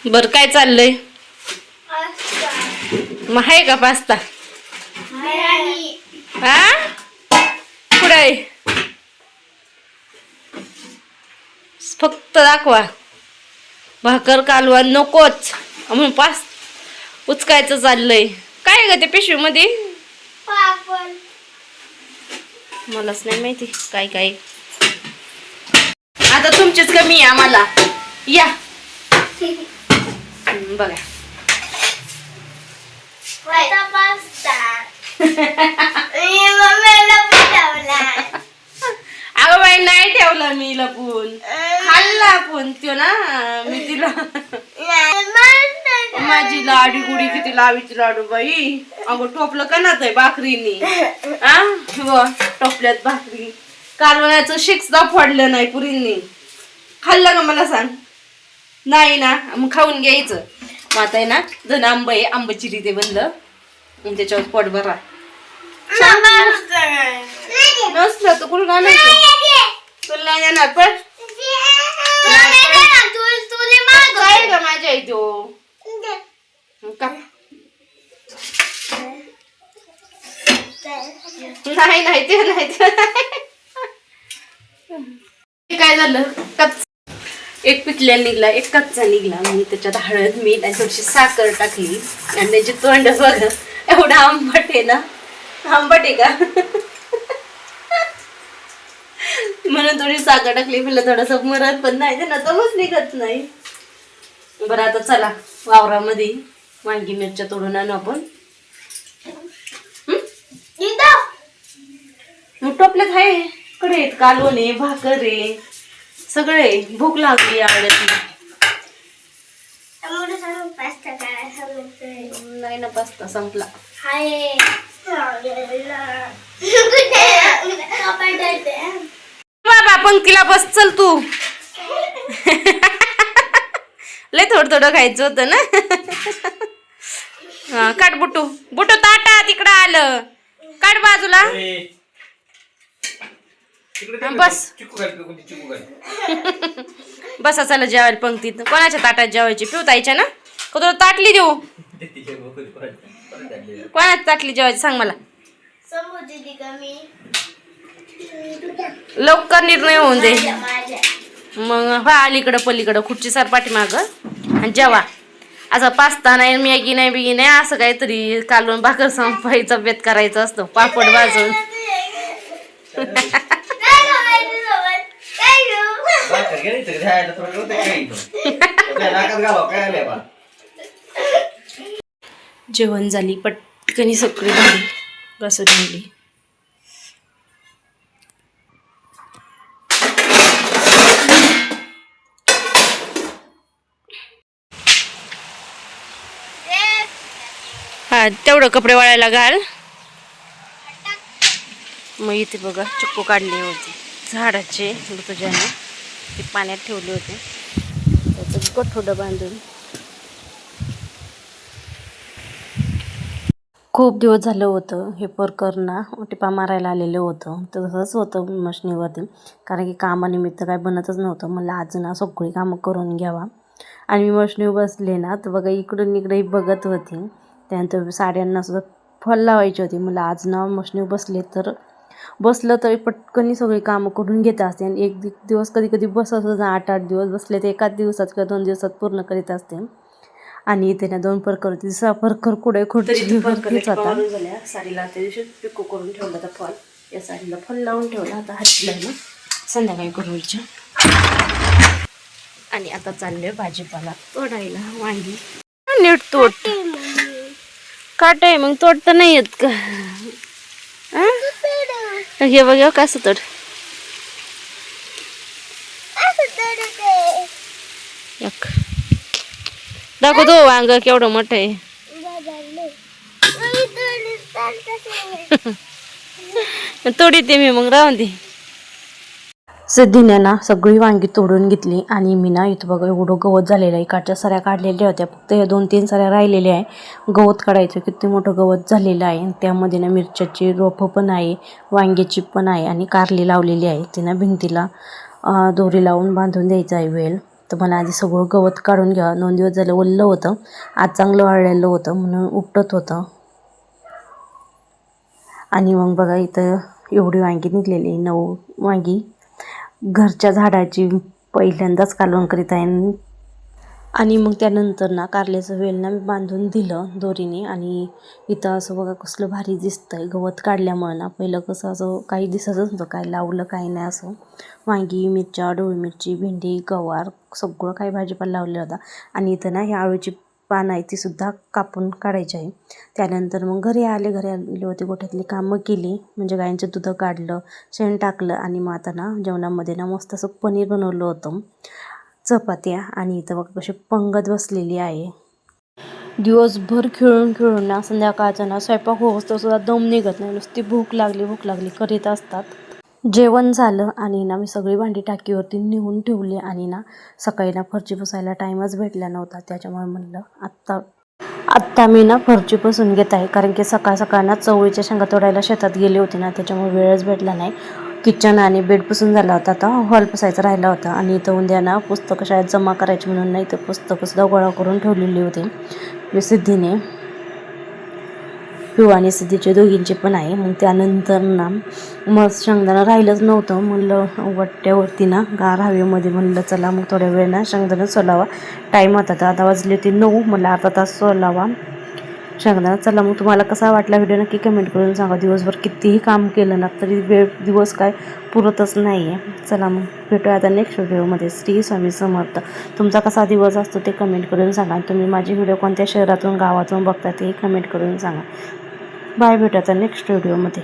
बर काय चाललंय? मग आहे का पास्ता? हा कुठं आहे? फक्त दाखवा. भाकर कालवा नकोच म्हणून पास उचकायचं चाललंय. काय ग ते पिशवी मध्ये? मलाच नाही माहिती काय काय. आता तुमचीच कमी आहे आम्हाला. या बघा अगं बाई नाही ठेवला मी लपून. खाल्ला पण त्यो ना मी तिला. माझी लाडी गुडी किती लावीची लाडू बाई. अगं टोपलं का ना ते भाकरीनी. टोपल्यात भाकरी कालवण्याचं शिक्सदा फोडलं नाही पुरींनी. खाल्लं का मला सांग? नाही ना मग खाऊन घ्यायचं. मग आता आहे ना जण आंब आहे आंब चिरी ते बनलं त्याच्यावर पोट भरा. नसलं तर कुठं आणायचं? तुला नाही येणार पण का माझ्या आई तो नाही नाही ते नाही काय झालं. एक पिकल्या निघला एक कच्चा निघला. मी त्याच्यात हळद मीठ आणि थोडीशी साखर टाकली आणि त्याची तोंड बघ एवढा आंबट आहे ना. आंबट आहे का म्हणून थोडी साखर टाकली. म्हणलं थोडंसं मरत पण नाही ते ना तमच निघत नाही. बरं आता चला वावरामध्ये वांगी मिरच्या तोडून आणू आपण. मग टोपल्यात आहे कडे आहेत कालवण आहे भाकर आहे सगळे. भूक लागली आवडत नाही ना. पास्ता संपला. बाबा पंक्तीला बस चल तू. लय थोडं थोडं खायचं होतं ना. हा काट बुटू बुटू ताटा तिकडं आलं. काट बाजूला बस. बसा चला जेवायला पंक्तीत. कोणाच्या ताटात जेवायची? पिवतायच्या ना का तुला ताटली देऊ? कोणाची ताटली जेवायची सांग मला. लवकर निर्णय होऊन दे. मग हा अलीकडं पलीकडं खुर्ची सार पाठीमाग आणि जेवा. असं पास्ता नाही मॅगी नाही बिगी नाही असं काहीतरी कालवून भाकर संपायचा बेत करायचा असतो. पापड भाजून जेवण झाली पटकनी सगळी झाली घासून आणली. हा तेवढं कपडे वाळायला घाल. मग इथे बघा चिक्कू काढले होते झाडाचे ऋतुजाने. ते पाण्यात ठेवले होते त्याचं गठोडं बांधून. खूप दिवस झालं होतं हे परकरना टिपा मारायला आलेलं होतं. तर तसंच होतं मशनीवरती कारण की कामानिमित्त काय बनतच नव्हतं. मला आज ना सगळी कामं करून घ्यावा आणि मी मशनीवर बसले ना तर बघा इकडून इकडे बघत होती. त्यानंतर साड्यांना सुद्धा फल लावायची होती. मला आज ना मशनीवर बसलं तरी पटकनी सगळी कामं करून घेत असते. आणि एक दिवस कधी कधी बसत होतं 8-8 दिवस बसले तर एकाच दिवसात किंवा 2 दिवसात पूर्ण करीत असते. आणि इथे ना 2 परकर होती. 6 परकर कुठे खुर्ची होता. साडीला त्या दिवशी पिको करून ठेवला होता फॉल. या साडीला फॉल लावून ठेवला. आता हातला ना संध्याकाळी करू इच्छा. आणि आता चालले भाजीपाला तोडायला. वांगी नीट तोड. काट आहे मग तोडता नाही येत का? हे बघ कसं तोड. दाखव तो वांग केवढं मोठं आहे. तोडीते मी मग राहून दे. सिद्धीने ना सगळी वांगी तोडून घेतली आणि मी ना इथं बघा एवढं गवत झालेलं आहे. इकडच्या सऱ्या काढलेल्या होत्या फक्त या 2-3 सऱ्या राहिलेल्या आहे. गवत काढायचं किती मोठं गवत झालेलं आहे. त्यामध्ये ना मिरच्याची रोपं पण आहे वांग्याची पण आहे आणि कारली लावलेली आहे. ती ना भिंतीला दोरी लावून बांधून द्यायचं आहे वेल. तर मला आधी सगळं गवत काढून घ्यावं. 2 दिवस झालं ओललं होतं, आज चांगलं वाळलेलं होतं म्हणून उपटत होतं. आणि मग बघा इथं एवढी वांगी निघलेली, 9 वांगी घरच्या झाडाची पहिल्यांदाच कालवण करीत आहे. आणि मग त्यानंतर ना कारल्याचं वेल ना मी बांधून दिलं दोरीने. आणि इथं असं बघा कसलं भारी दिसतंय गवत काढल्यामुळं ना. पहिलं कसं असं काही दिसतच नव्हतं, काय लावलं काही नाही. असं वांगी, मिरच्या, ढोबळी मिरची, भेंडी, गवार सगळं काही भाजीपाला लावलेला होता. आणि इथं ना ही आळूची पानं आहे तीसुद्धा कापून काढायची आहे. त्यानंतर मग घरी आले होते, गोठ्यातली कामं केली, म्हणजे गायींचं दूध काढलं, शेण टाकलं. आणि मग आता ना जेवणामध्ये ना मस्त असं पनीर बनवलं होतं, चपात्या. आणि इथं बघा कशी पंगत बसलेली आहे. दिवसभर खेळून ना संध्याकाळचा ना स्वयंपाक होतो सुद्धा दम निघत नाही, नुसती भूक लागली करीत असतात. जेवण झालं आणि ना मी सगळी भांडी टाकीवरती नेऊन ठेवली. आणि ना सकाळी ना फरची पुसायला टाईमच भेटला नव्हता, त्याच्यामुळे म्हणलं आत्ता मी ना फरची पुसून घेत आहे. कारण की सकाळ ना चवळीच्या शेंगा तोडायला शेतात गेले होते ना, त्याच्यामुळे वेळच भेटला नाही. किचन आणि बेड पुसून झाला होता, आता हॉल पुसायचा राहिला होता. आणि इथं उद्या ना पुस्तकं शाळेत जमा करायची म्हणून नाही तर पुस्तकंसुद्धा गोळा करून ठेवलेली होती सिद्धीने. पिऊ आणि सिद्धीचे दोघींचे पण आहे. मग त्यानंतर ना मग शेंगदाणा राहिलंच नव्हतं, म्हणलं वट्ट्यावरती ना गार हवेमध्ये म्हणलं चला मग थोड्या वेळ ना शेंगदाणा सोलावा. टाईम होता तर आता वाजले होते 9, मला अर्धा तास सोलावा शेंगदाणा. चला मग तुम्हाला कसा वाटला व्हिडिओ नक्की कमेंट करून सांगा. दिवसभर कितीही काम केलं ना तरी दिवस काय पुरतच नाही आहे. चला मग भेटूया आता नेक्स्ट व्हिडिओमध्ये. श्री स्वामी समर्थ. तुमचा कसा दिवस असतो ते कमेंट करून सांगा. तुम्ही माझे व्हिडिओ कोणत्या शहरातून गावातून बघता ते कमेंट करून सांगा. बाय, भेटूया आता नेक्स्ट व्हिडिओमध्ये.